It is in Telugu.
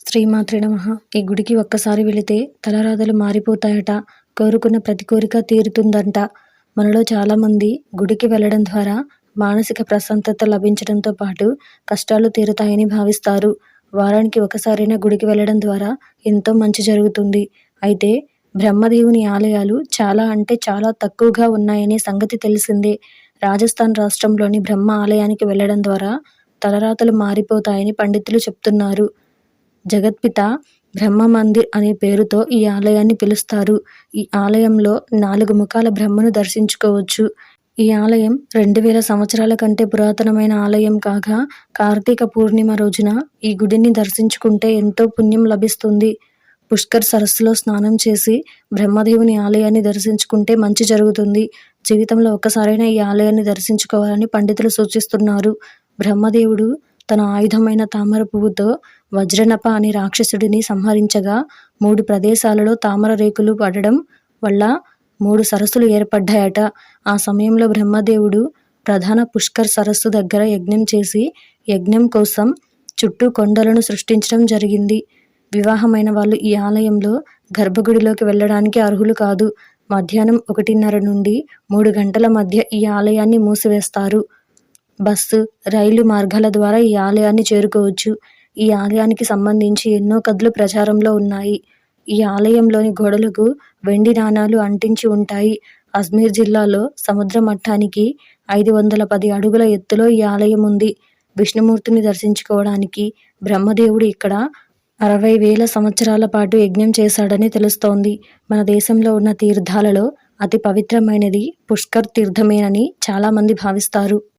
శ్రీమాత్రే నమః. ఈ గుడికి ఒక్కసారి వెళితే తలరాతలు మారిపోతాయట. కోరుకున్న ప్రతి కోరిక తీరుతుందంట. మనలో చాలామంది గుడికి వెళ్ళడం ద్వారా మానసిక ప్రశాంతత లభించడంతో పాటు కష్టాలు తీరుతాయని భావిస్తారు. వారానికి ఒకసారైనా గుడికి వెళ్ళడం ద్వారా ఎంతో మంచి జరుగుతుంది. అయితే బ్రహ్మదేవుని ఆలయాలు చాలా అంటే చాలా తక్కువగా ఉన్నాయనే సంగతి తెలిసిందే. రాజస్థాన్ రాష్ట్రంలోని బ్రహ్మ ఆలయానికి వెళ్ళడం ద్వారా తలరాతలు మారిపోతాయని పండితులు చెప్తున్నారు. జగత్పిత బ్రహ్మ మందిర్ అనే పేరుతో ఈ ఆలయాన్ని పిలుస్తారు. ఈ ఆలయంలో 4 ముఖాల బ్రహ్మను దర్శించుకోవచ్చు. ఈ ఆలయం 2000 సంవత్సరాల కంటే పురాతనమైన ఆలయం కాగా, కార్తీక పూర్ణిమ రోజున ఈ గుడిని దర్శించుకుంటే ఎంతో పుణ్యం లభిస్తుంది. పుష్కర్ సరస్సులో స్నానం చేసి బ్రహ్మదేవుని ఆలయాన్ని దర్శించుకుంటే మంచి జరుగుతుంది. జీవితంలో ఒక్కసారైనా ఈ ఆలయాన్ని దర్శించుకోవాలని పండితులు సూచిస్తున్నారు. బ్రహ్మదేవుడు తన ఆయుధమైన తామర పువ్వుతో వజ్రనప అనే రాక్షసుడిని సంహరించగా 3 ప్రదేశాలలో తామర రేకులు పడడం వల్ల 3 సరస్సులు ఏర్పడ్డాయట. ఆ సమయంలో బ్రహ్మదేవుడు ప్రధాన పుష్కర్ సరస్సు దగ్గర యజ్ఞం చేసి యజ్ఞం కోసం చుట్టూ కొండలను సృష్టించడం జరిగింది. వివాహమైన వాళ్ళు ఈ ఆలయంలో గర్భగుడిలోకి వెళ్ళడానికి అర్హులు కాదు. మధ్యాహ్నం 1:30 నుండి 3 గంటల మధ్య ఈ ఆలయాన్ని మూసివేస్తారు. బస్సు, రైలు మార్గాల ద్వారా ఈ ఆలయాన్ని చేరుకోవచ్చు. ఈ ఆలయానికి సంబంధించి ఎన్నో కథలు ప్రచారంలో ఉన్నాయి. ఈ ఆలయంలోని గోడలకు వెండి నాణాలు అంటించి ఉంటాయి. అజ్మీర్ జిల్లాలో సముద్ర మట్టానికి 510 అడుగుల ఎత్తులో ఈ ఆలయం ఉంది. విష్ణుమూర్తిని దర్శించుకోవడానికి బ్రహ్మదేవుడు ఇక్కడ 60,000 సంవత్సరాల పాటు యజ్ఞం చేశాడని తెలుస్తోంది. మన దేశంలో ఉన్న తీర్థాలలో అతి పవిత్రమైనది పుష్కర్ తీర్థమేనని చాలామంది భావిస్తారు.